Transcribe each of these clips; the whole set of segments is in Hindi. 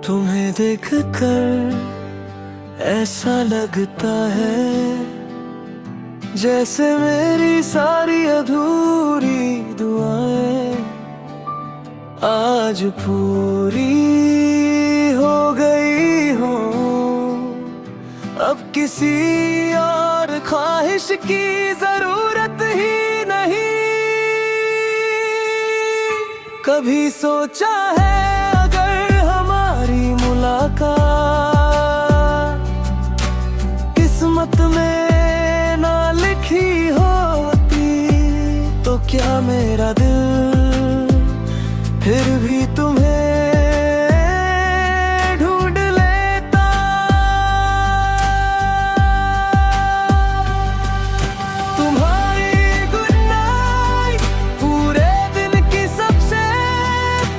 तुम्हें देखकर ऐसा लगता है जैसे मेरी सारी अधूरी दुआएं आज पूरी हो गई हो। अब किसी और ख्वाहिश की जरूरत ही नहीं। कभी सोचा है अगर हमारी मुलाकात किस्मत में ना लिखी होती, तो क्या मेरा दिल फिर भी तुम्हें ढूंढ लेता। तुम्हारी गुड नाइट पूरे दिन की सबसे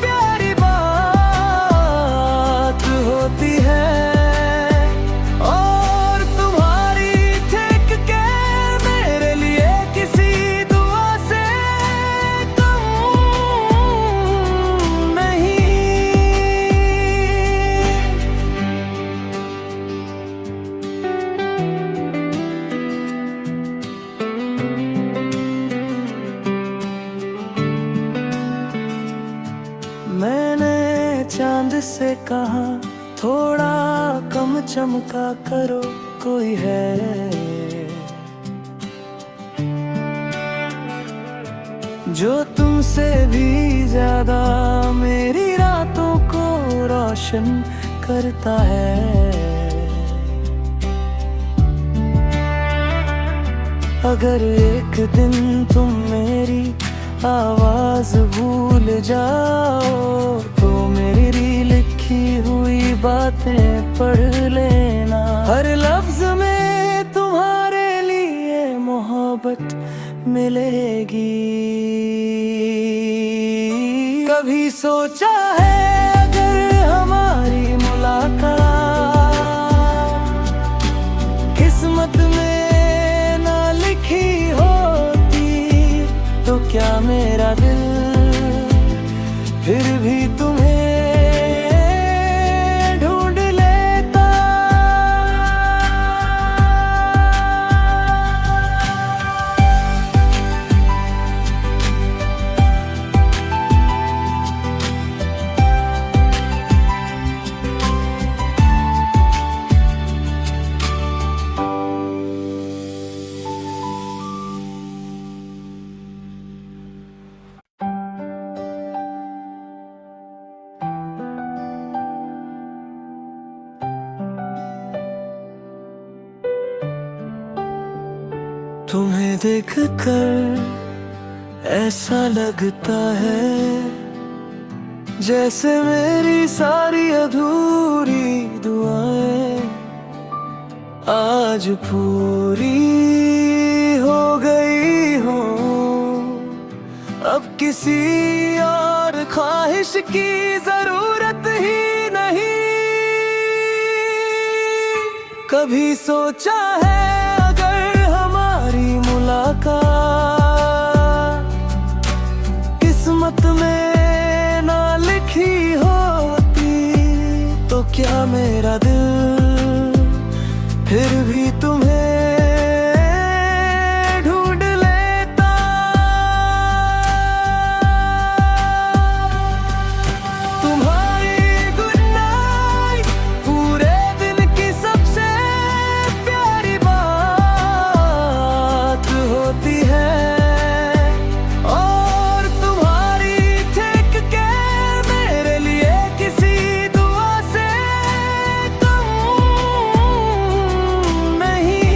प्यारी बात होती है, और तुम्हारी टेक केयर मेरे लिए किसी दुआ से कम नहीं। मैंने चांद से कहा थोड़ा कम चमका करो, कोई है जो तुमसे भी ज्यादा मेरी रातों को रोशन करता है। अगर एक दिन तुम मेरी आवाज भूल जाओ, तो मेरी लिखी हुई बातें पढ़ लेना। हर लफ्ज में तुम्हारे लिए मोहब्बत मिलेगी। कभी सोचा है अगर हमारी मुलाकात किस्मत में ना लिखी होती, तो क्या मेरा दिल फिर भी तुम्हें ढूंढ लेता। तुम्हें देखकर ऐसा लगता है जैसे मेरी सारी अधूरी दुआएं आज पूरी हो गई हो। अब किसी और ख्वाहिश की जरूरत ही नहीं। कभी सोचा है अगर हमारी मुलाकात किस्मत में ना लिखी होती, तो क्या मेरा दिल फिर भी तुम्हें ढूंढ लेता। तुम्हारी गुड नाइट पूरे दिन की सबसे प्यारी बात होती है, और तुम्हारी टेक केयर मेरे लिए किसी दुआ से कम नहीं।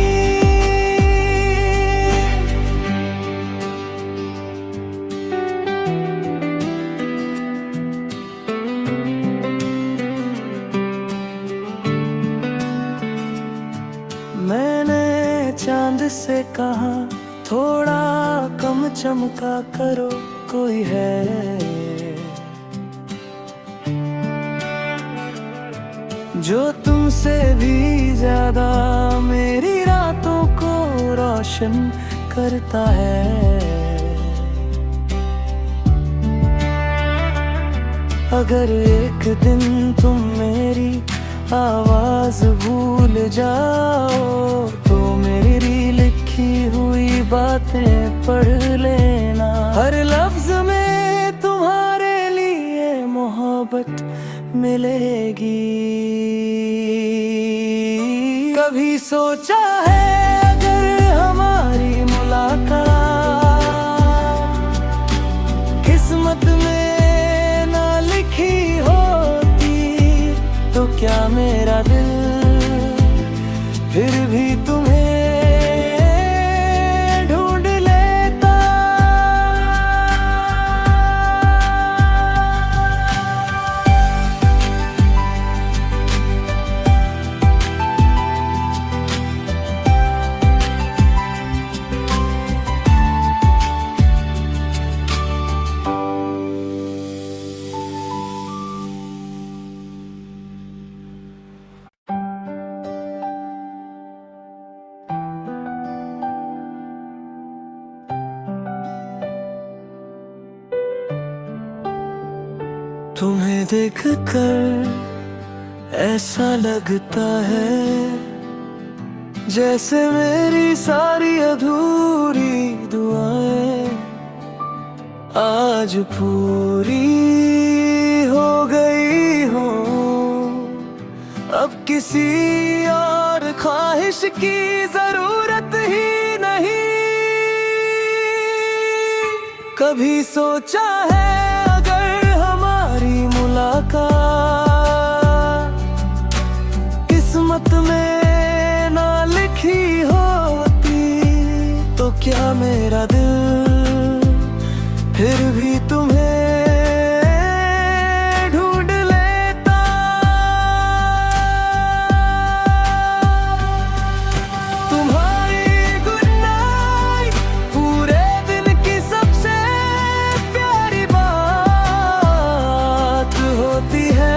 मैंने चांद से कहा थोड़ा कम चमका करो, कोई है जो तुमसे भी ज्यादा मेरी रातों को रोशन करता है। अगर एक दिन तुम मेरी आवाज भूल जाओ तो मेरी लिखी हुई बातें पढ़ लेना। हर लफ्ज में तुम्हारे लिए मोहब्बत मिलेगी। कभी सोचा है अगर हमारी मुलाकात किस्मत में ना लिखी होती तो क्या मेरा दिल फिर भी तुम्हें ढूंढ लेता। तुम्हें देखकर ऐसा लगता है जैसे मेरी सारी अधूरी दुआएं आज पूरी हो गई हो। अब किसी और ख्वाहिश की जरूरत ही नहीं। कभी सोचा है किस्मत में ना लिखी होती तो क्या मेरा दिल फिर भी तुम्हें ढूंढ लेता। तुम्हारी गुड नाइट पूरे दिन की सबसे प्यारी बात होती है।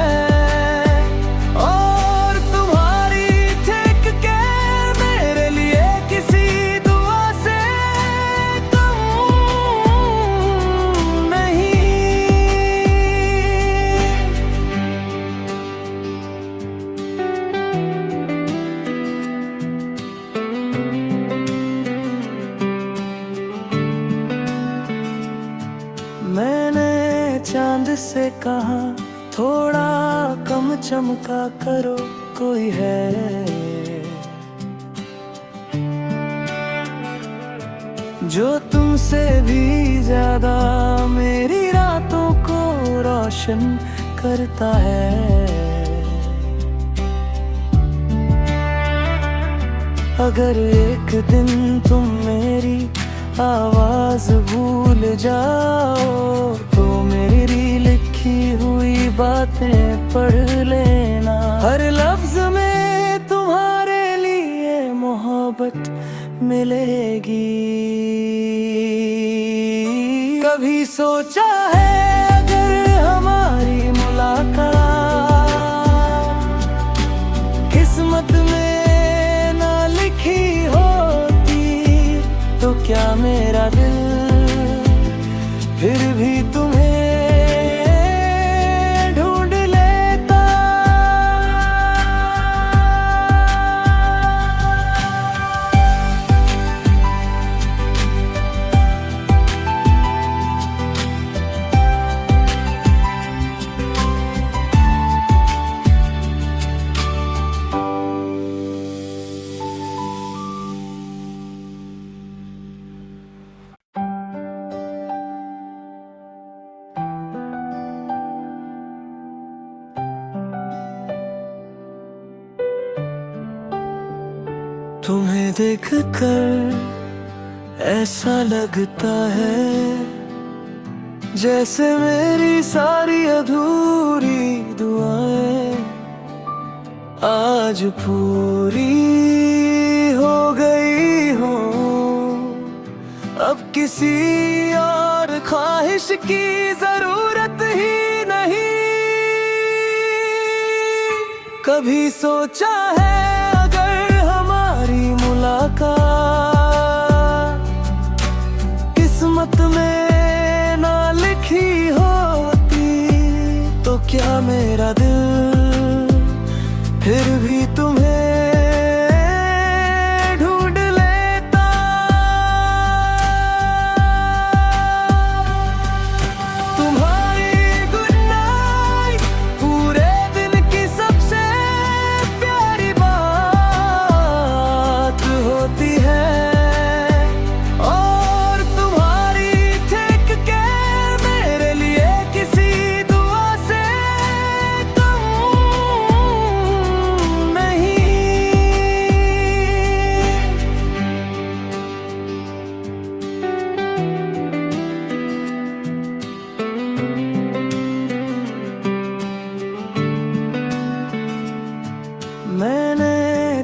मैंने चांद से कहा थोड़ा कम चमका करो कोई है जो तुमसे भी ज्यादा मेरी रातों को रोशन करता है। अगर एक दिन तुम मेरी आवाज भूल जाओ तो मेरी लिखी हुई बातें पढ़ लेना। हर लफ्ज में तुम्हारे लिए मोहब्बत मिलेगी। कभी सोचा है अगर हमारी मुलाकात किस्मत में ना लिखी होती तो क्या मेरा दिल फिर भी तुम्हें ढूंढ लेता। तुम्हें देखकर ऐसा लगता है जैसे मेरी सारी अधूरी दुआएं आज पूरी हो गई हो। अब किसी और ख्वाहिश की जरूरत ही नहीं। कभी सोचा है किस्मत में ना लिखी होती तो क्या मेरा दिल फिर भी तुम्हें ढूंढ लेता। तुम्हारी गुड नाइट पूरे दिन की सबसे प्यारी बात होती है, और तुम्हारी टेक केयर मेरे लिए किसी दुआ से कम नहीं। मैंने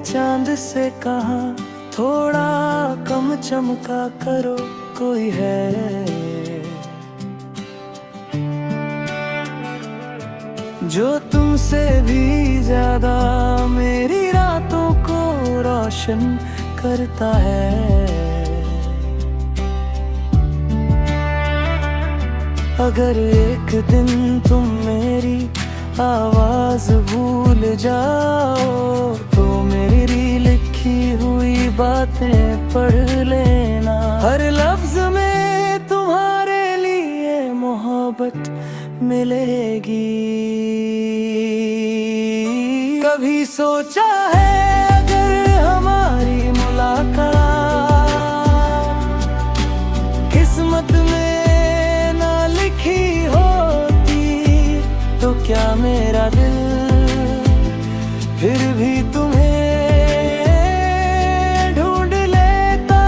चांद से कहा थोड़ा कम चमका करो, कोई है जो तुमसे भी ज्यादा मेरी रातों को रोशन करता है। अगर एक दिन तुम मेरी आवाज भूल जाओ तो मेरी लिखी हुई बातें पढ़ लेना। हर लफ्ज में तुम्हारे लिए मोहब्बत मिलेगी। कभी सोचा है अगर हमारी मुलाकात किस्मत में ना लिखी होती तो क्या मेरा दिल फिर भी तुम्हें ढूंढ लेता।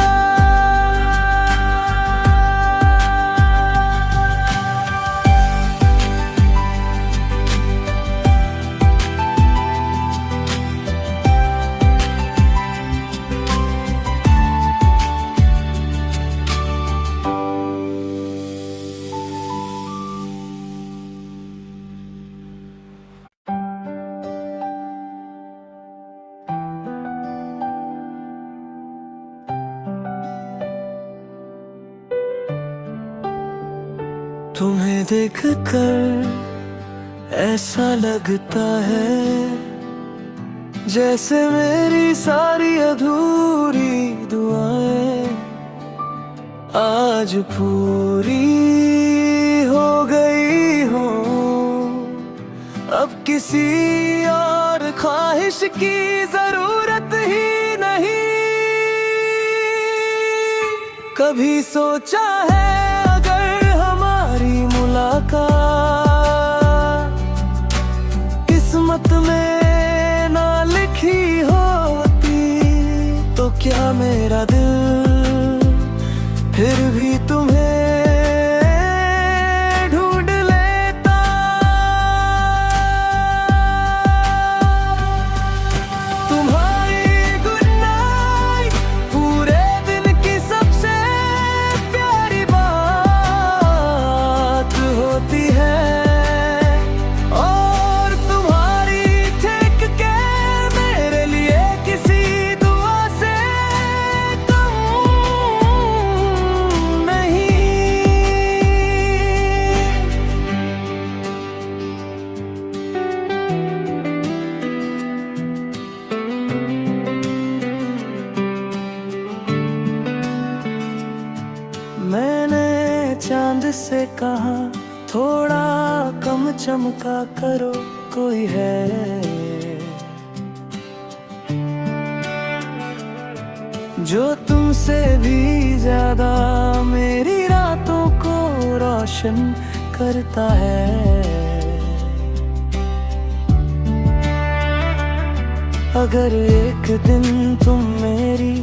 तुम्हें देखकर ऐसा लगता है जैसे मेरी सारी अधूरी दुआएं आज पूरी हो गई हो। अब किसी और ख्वाहिश की जरूरत ही नहीं। कभी सोचा है किस्मत में ना लिखी होती तो क्या मेरा दिल फिर भी तुम्हें ढूंढ लेता। तुम्हारी गुड नाइट पूरे दिन की सबसे प्यारी बात होती है, और तुम्हारी टेक केयर मेरे लिए किसी दुआ से कम नहीं। मैंने चांद से कहा थोड़ा कम चमका करो, कोई है जो तुमसे भी ज्यादा मेरी रातों को रोशन करता है। अगर एक दिन तुम मेरी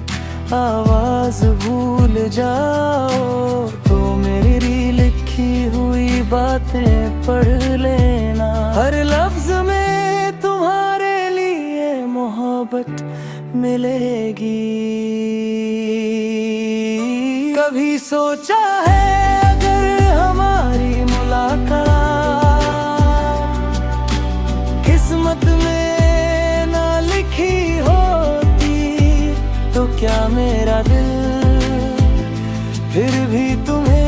आवाज भूल जाओ तो मेरी लिखी हुई बातें पढ़ लेना। हर लफ्ज में तुम्हारे लिए मोहब्बत मिलेगी। कभी सोचा है अगर हमारी मुलाकात किस्मत में ना लिखी होती तो क्या मेरा दिल फिर भी तुम्हें